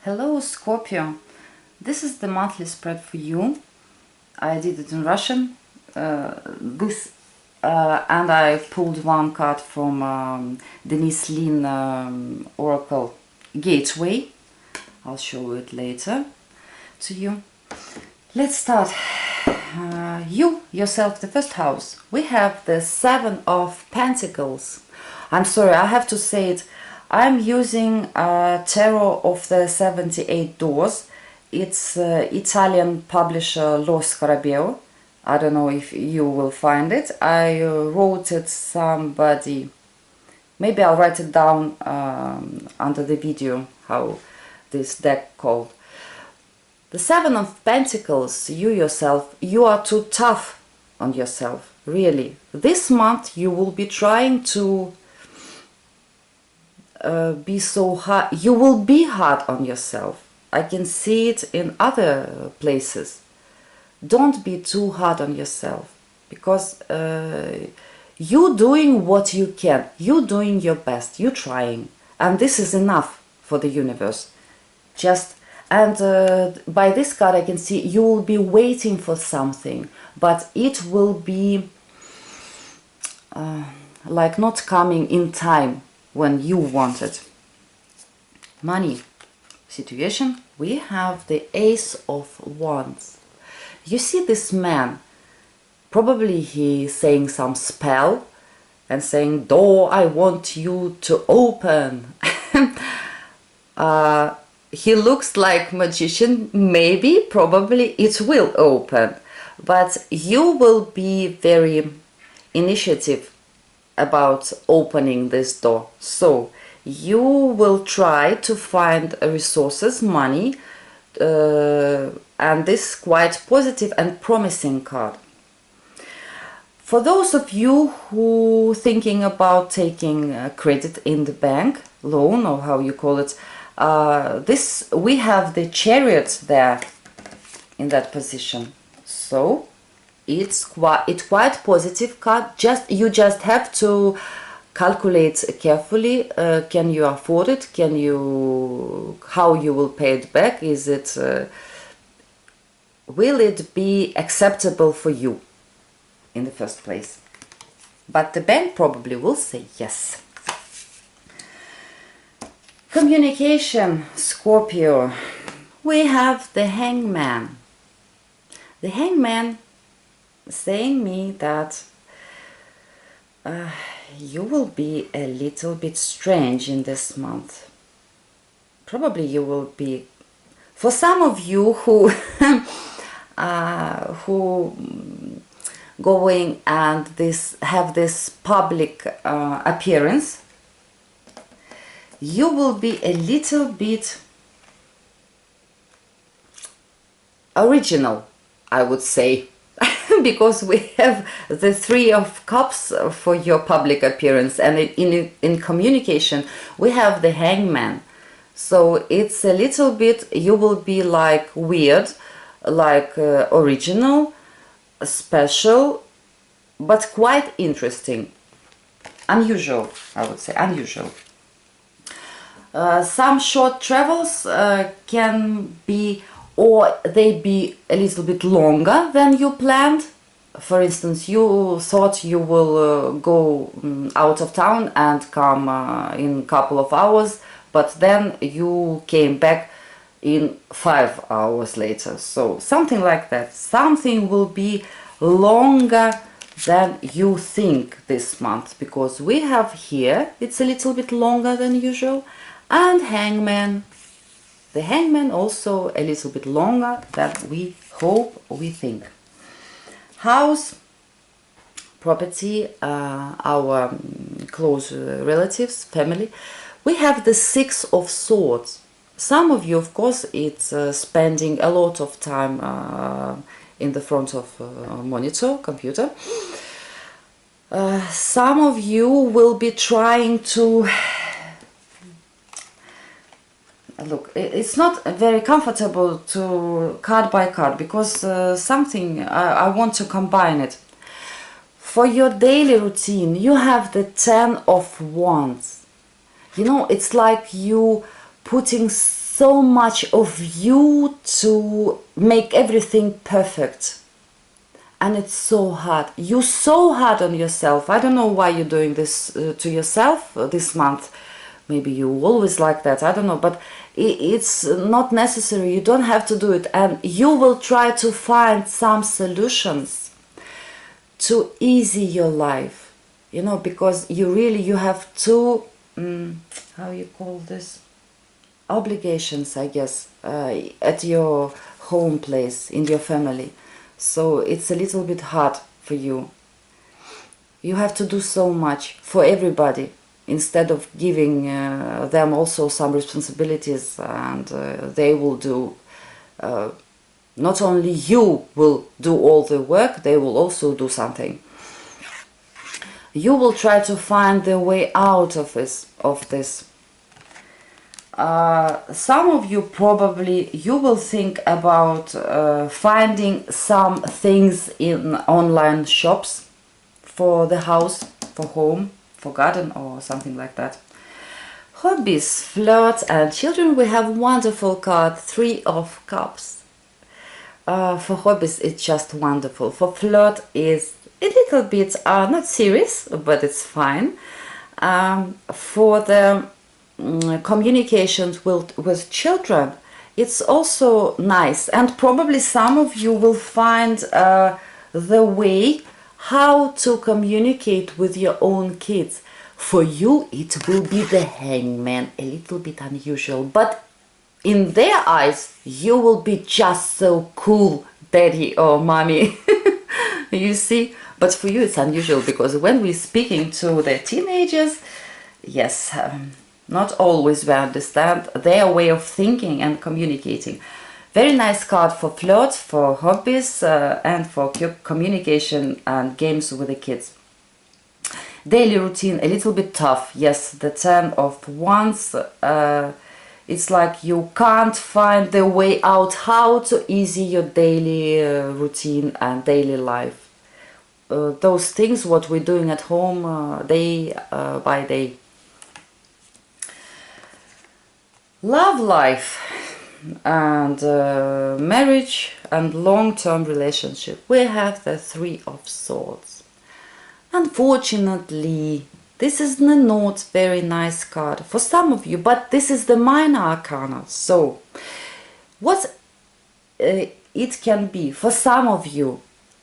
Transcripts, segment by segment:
Hello Scorpio, this is the monthly spread for you. I did it in Russian, and I pulled one card from Denise Lin Oracle Gateway. I'll show it later to you. Let's start. You, yourself, the first house. We have the Seven of Pentacles. I'm sorry, I have to say it. I'm using Tarot of the 78 Doors. It's Italian publisher Lo Scorpio. I don't know if you will find it. I wrote it somebody. Maybe I'll write it down under the video how this deck called. The Seven of Pentacles, you yourself, you are too tough on yourself, really. This month you will be trying to be so hard. You will be hard on yourself. I can see it in other places. Don't be too hard on yourself, because you doing what you can. You doing your best. You trying, and this is enough for the universe. And by this card I can see you will be waiting for something, but it will be like not coming in time when you want it. Money situation, we have the Ace of Wands. You see this man, probably he's saying some spell and saying, door, I want you to open. He looks like magician, maybe, probably it will open, but you will be very initiative about opening this door. So you will try to find resources, money, and this quite positive and promising card. For those of you who thinking about taking credit in the bank, loan, or how you call it, we have the Chariot there in that position. So it's quite positive card. You just have to calculate carefully. Can you afford it? How you will pay it back? Will it be acceptable for you in the first place? But the bank probably will say yes. Communication, Scorpio. We have the Hangman. The Hangman saying me that you will be a little bit strange in this month. Probably you will be, for some of you who who going and have this public appearance, you will be a little bit original, I would say. Because we have the Three of Cups for your public appearance, and in communication we have the Hangman. So it's a little bit, you will be like weird, like original, special, but quite interesting. Unusual, I would say, unusual. Some short travels can be, or they be a little bit longer than you planned. For instance, you thought you will go out of town and come in a couple of hours, but then you came back in 5 hours later. So something like that. Something will be longer than you think this month, because we have here, it's a little bit longer than usual, and Hangman. The Hangman also a little bit longer than we hope, we think. House, property, our close relatives, family. We have the Six of Swords. Some of you, of course, it's spending a lot of time in the front of monitor, computer. Some of you will be trying to... Look, it's not very comfortable to card by card, because something I want to combine it. For your daily routine, you have the Ten of Wands. You know, it's like you putting so much of you to make everything perfect. And it's so hard. You're so hard on yourself. I don't know why you're doing this to yourself this month. Maybe you always like that, I don't know, but it's not necessary. You don't have to do it, and you will try to find some solutions to easy your life, you know, because you have two how you call this, obligations, I guess, at your home place, in your family. So it's a little bit hard for you. You have to do so much for everybody, instead of giving them also some responsibilities, and they will do, not only you will do all the work, they will also do something. You will try to find the way out of this. Some of you probably, you will think about finding some things in online shops for the house, for home, for garden or something like that. Hobbies, flirt and children, we have wonderful card, 3 of Cups. For hobbies it's just wonderful. For flirt is a little bit not serious, but it's fine. For the communications with children, it's also nice, and probably some of you will find the way how to communicate with your own kids. For you it will be the hangman, a little bit unusual, but in their eyes you will be just so cool, daddy or mommy. You see, but for you it's unusual, because when we're speaking to the teenagers, yes, not always we understand their way of thinking and communicating. Very nice card for flirts, for hobbies, and for communication and games with the kids. Daily routine, a little bit tough. Yes, the 10 of Wands, it's like you can't find the way out, how to ease your daily routine and daily life. Those things what we're doing at home day by day. Love life and marriage and long-term relationship, we have the 3 of Swords. Unfortunately, this is not very nice card for some of you, but this is the minor arcana. So what it can be for some of you,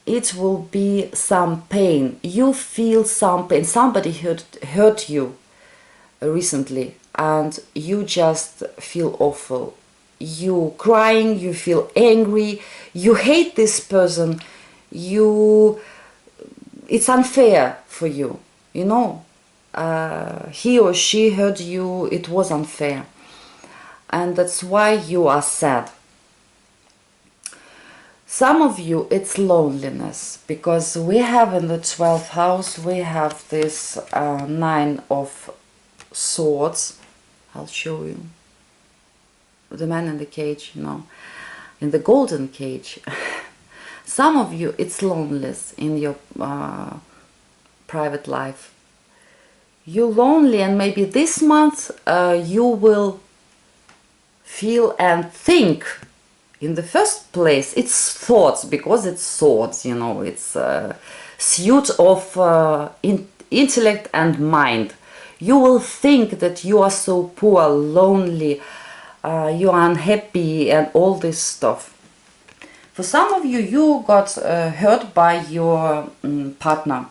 it will be some pain. You feel some pain, somebody hurt you recently, and you just feel awful. You crying, you feel angry, you hate this person, it's unfair for you, you know. He or she hurt you, it was unfair, and that's why you are sad. Some of you, it's loneliness, because we have in the 12th house, we have this 9 of Swords. I'll show you. The man in the cage, you know, in the golden cage. Some of you, it's loneliness in your private life. You're lonely, and maybe this month you will feel and think. In the first place, it's thoughts, because it's swords, you know, it's a suit of intellect and mind. You will think that you are so poor, lonely, you are unhappy and all this stuff. For some of you, you got hurt by your partner.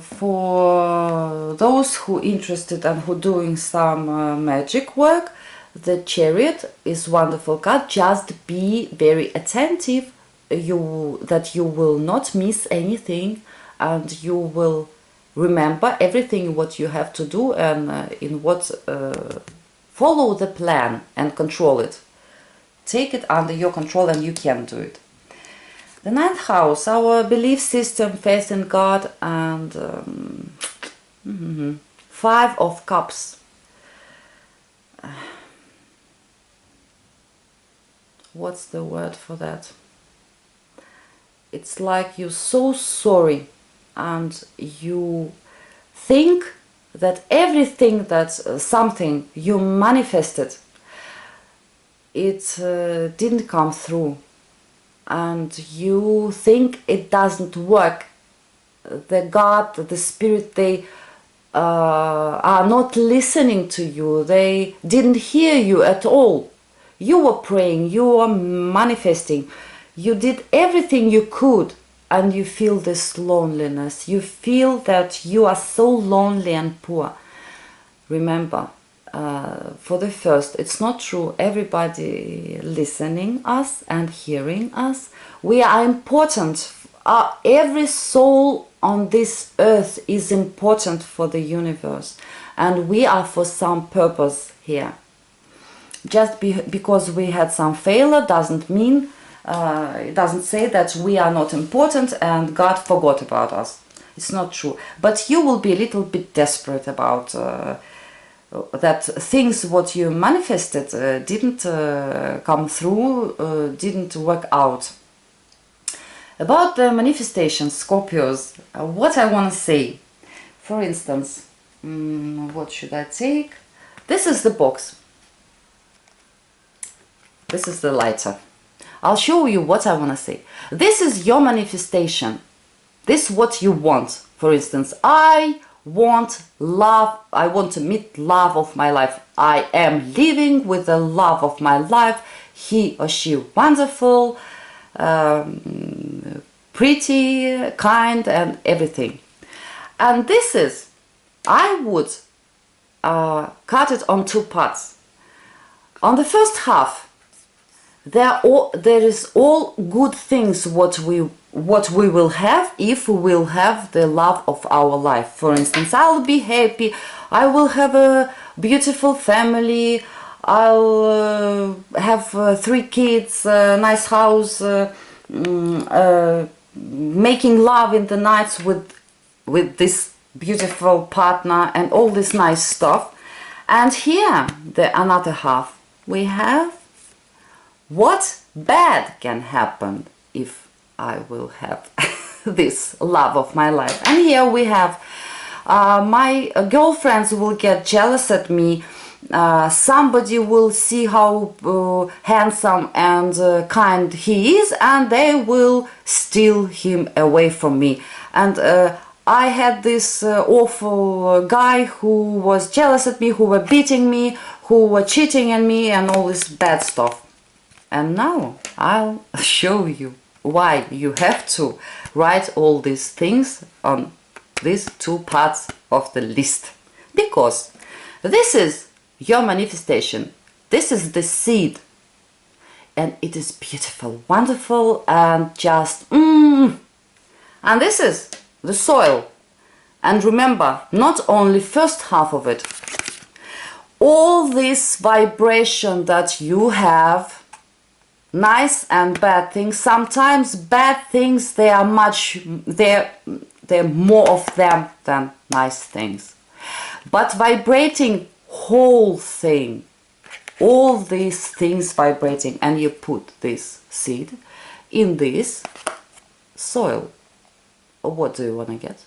For those who interested and who doing some magic work, the Chariot is wonderful card. Just be very attentive, that you will not miss anything, and you will remember everything what you have to do, and in what follow the plan and control it. Take it under your control, and you can do it. The 9th house, our belief system, faith in God, and 5 of Cups. What's the word for that? It's like you're so sorry, and you think that everything that something you manifested, it didn't come through, and you think it doesn't work. The God, the Spirit, they are not listening to you. They didn't hear you at all. You were praying, you were manifesting, you did everything you could, and you feel this loneliness. You feel that you are so lonely and poor. Remember, for the first, it's not true. Everybody listening us and hearing us, we are important. Every soul on this earth is important for the universe, and we are for some purpose here. Just because we had some failure doesn't mean, it doesn't say that we are not important and God forgot about us. It's not true. But you will be a little bit desperate about that things what you manifested didn't come through, didn't work out. About the manifestations, Scorpios, what I want to say. For instance, what should I take? This is the box. This is the lighter. I'll show you what I want to say. This is your manifestation. This is what you want. For instance, I want love. I want to meet love of my life. I am living with the love of my life. He or she wonderful, pretty, kind, and everything. And this is, I would cut it on two parts. On the first half, there is all good things what we will have if we will have the love of our life. For instance, I'll be happy, I will have a beautiful family, I'll have 3 kids, a nice house, making love in the nights with this beautiful partner and all this nice stuff. And here, the another half, we have what bad can happen if I will have this love of my life. And here we have my girlfriends will get jealous at me. Somebody will see how handsome and kind he is, and they will steal him away from me. And I had this awful guy who was jealous at me, who were beating me, who were cheating on me, and all this bad stuff. And now I'll show you why you have to write all these things on these 2 parts of the list. Because this is your manifestation. This is the seed. And it is beautiful, wonderful, and just And this is the soil. And remember, not only first half of it. All this vibration that you have, nice and bad things. Sometimes bad things, there are more of them than nice things. But vibrating whole thing, all these things vibrating, and you put this seed in this soil. What do you want to get?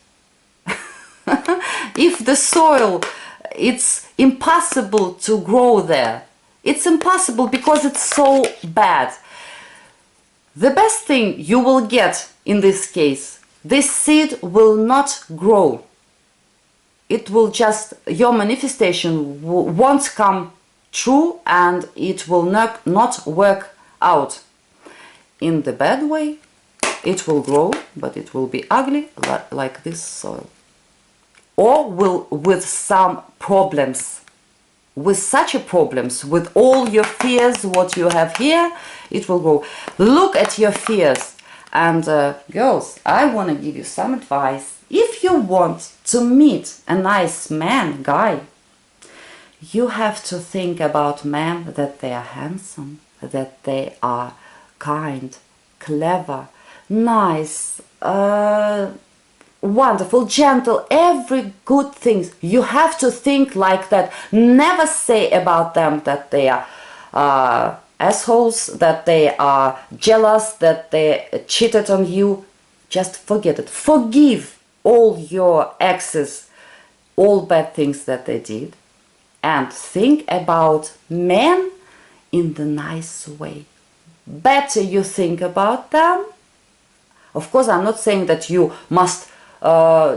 If the soil, it's impossible to grow there. It's impossible because it's so bad. The best thing you will get in this case, this seed will not grow. It will just, your manifestation won't come true, and it will not work out. In the bad way, it will grow, but it will be ugly like this soil. Or will with some problems. With such a problems, with all your fears, what you have here, it will grow. Look at your fears. And girls, I want to give you some advice. If you want to meet a nice man, guy, you have to think about men that they are handsome, that they are kind, clever, nice, wonderful, gentle, every good thing. You have to think like that. Never say about them that they are assholes, that they are jealous, that they cheated on you. Just forget it. Forgive all your exes. all bad things that they did, and think about men in the nice way. Better you think about them. Of course, I'm not saying that you must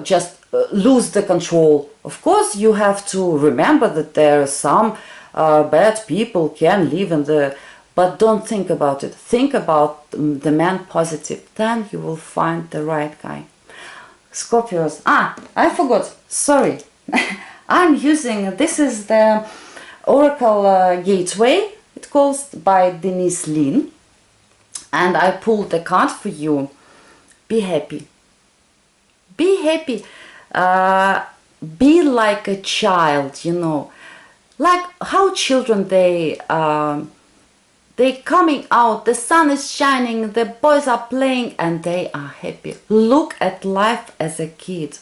just lose the control. Of course, you have to remember that there are some bad people can live in the... But don't think about it. Think about the man positive. Then you will find the right guy. Scorpios. I forgot. Sorry. I'm using... This is the Oracle Gateway. It calls by Denise Lin. And I pulled the card for you. Be happy. Be happy. Be like a child, you know. Like how children, they coming out, the sun is shining, the boys are playing, and they are happy. Look at life as a kid.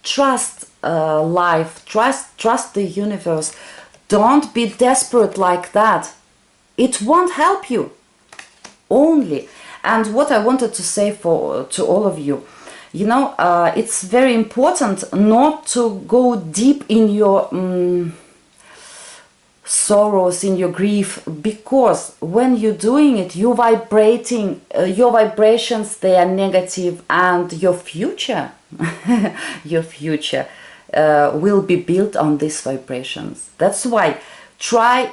Trust life. Trust the universe. Don't be desperate like that. It won't help you. Only. And what I wanted to say to all of you, you know, it's very important not to go deep in your sorrows, in your grief, because when you're doing it, you're vibrating, your vibrations, they are negative, and your future, your future will be built on these vibrations. That's why try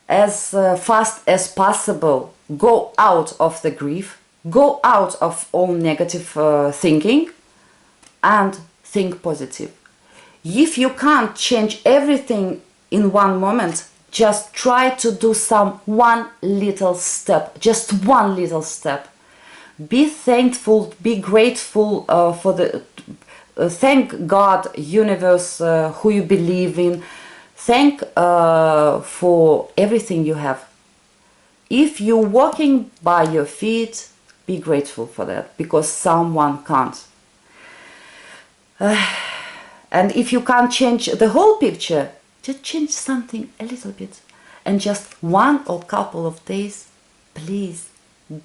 as fast as possible, go out of the grief, go out of all negative thinking, and think positive. If you can't change everything in one moment, just try to do one little step, just one little step. Be thankful, be grateful for the... thank God, universe, who you believe in. Thank for everything you have. If you're walking by your feet, be grateful for that, because someone can't. And if you can't change the whole picture, just change something a little bit. And just one or couple of days, please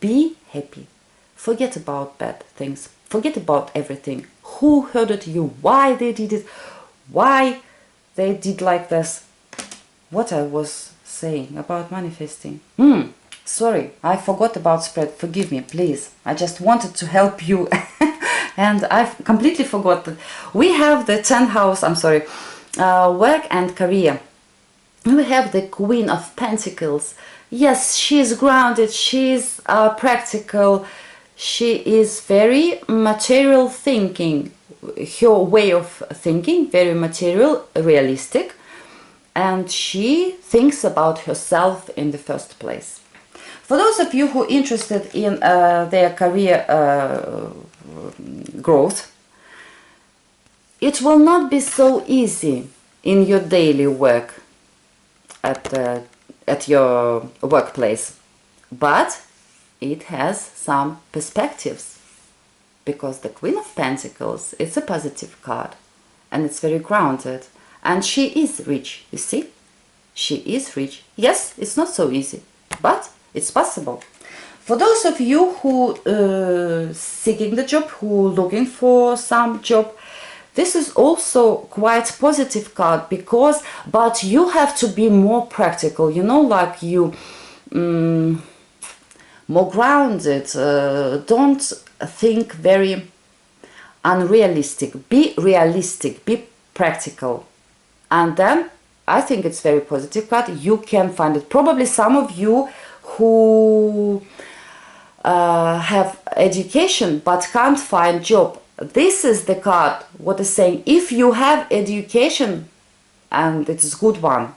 be happy. Forget about bad things. Forget about everything. Who hurted you? Why they did it? Why they did like this? What I was saying about manifesting. Sorry, I forgot about spread. Forgive me, please. I just wanted to help you. And I've completely forgot that we have the 10th house, I'm sorry, work and career. We have the Queen of Pentacles. Yes, she's grounded, she's practical, she is very material thinking. Her way of thinking, very material, realistic. And she thinks about herself in the first place. For those of you who are interested in their career growth, it will not be so easy in your daily work at your workplace, but it has some perspectives, because the Queen of Pentacles, it's a positive card and it's very grounded, and she is rich. You see, she is rich. Yes, it's not so easy, but it's possible. For those of you who seeking the job, who looking for some job, this is also quite positive card, because but you have to be more practical, you know, like you more grounded. Don't think very unrealistic. Be realistic, be practical. And then I think it's very positive card. You can find it. Probably some of you who have education but can't find job. This is the card what is saying, if you have education, and it is a good one,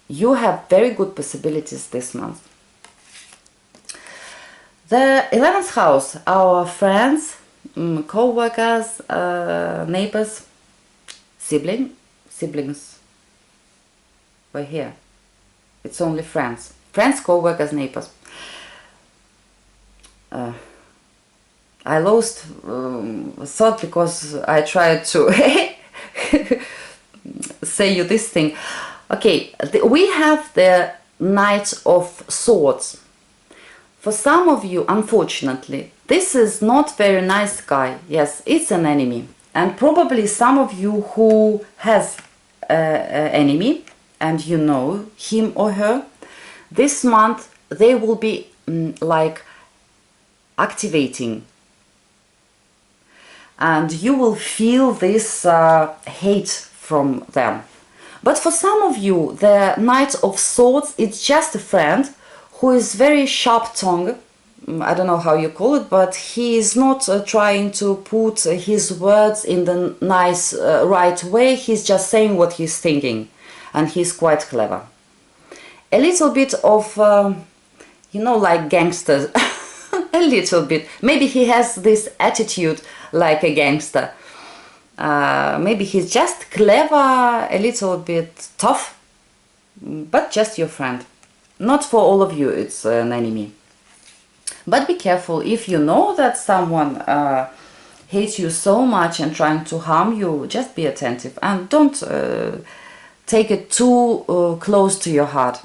you have very good possibilities this month. The 11th house, our friends, co-workers, neighbors, siblings were here. It's only friends, co-workers, neighbors. I lost thought because I tried to say you this thing. Okay, we have the Knight of Swords. For some of you, unfortunately, this is not very nice guy. Yes, it's an enemy. And probably some of you who has an enemy and you know him or her, this month they will be like activating, and you will feel this hate from them. But for some of you, the Knight of Swords, it's just a friend who is very sharp-tongued. I don't know how you call it, but he is not trying to put his words in the nice, right way. He's just saying what he's thinking, and he's quite clever. A little bit of, you know, like gangsters. A little bit. Maybe he has this attitude like a gangster. Maybe he's just clever, a little bit tough, but just your friend. Not for all of you, it's an enemy. But be careful, if you know that someone hates you so much and trying to harm you, just be attentive and don't take it too close to your heart.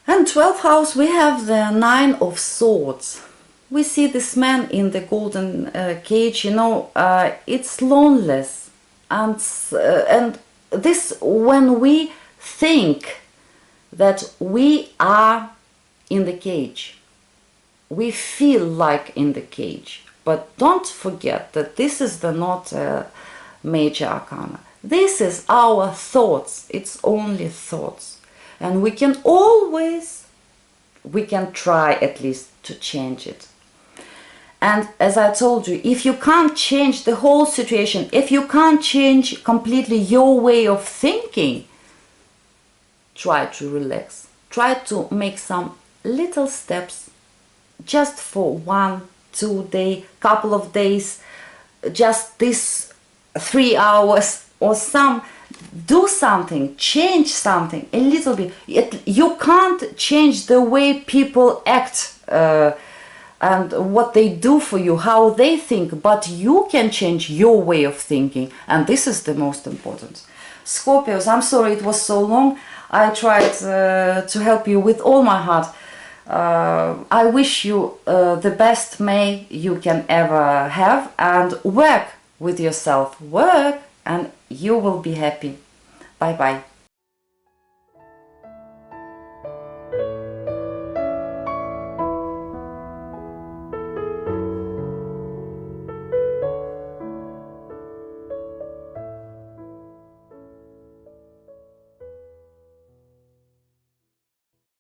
And 12th house, we have the Nine of Swords. We see this man in the golden cage, you know, it's loneless. And this, when we think that we are in the cage, we feel like in the cage. But don't forget that this is not major arcana. This is our thoughts. It's only thoughts. And we can always, we can try at least to change it. And as I told you, if you can't change the whole situation, if you can't change completely your way of thinking, try to relax. Try to make some little steps just for 1-2 days, couple of days, just this 3 hours or some. Do something, change something a little bit. You can't change the way people act and what they do for you, how they think, but you can change your way of thinking, and this is the most important. Scorpios, I'm sorry it was so long. I tried to help you with all my heart. I wish you the best May you can ever have, and work with yourself. Work and you will be happy. Bye bye.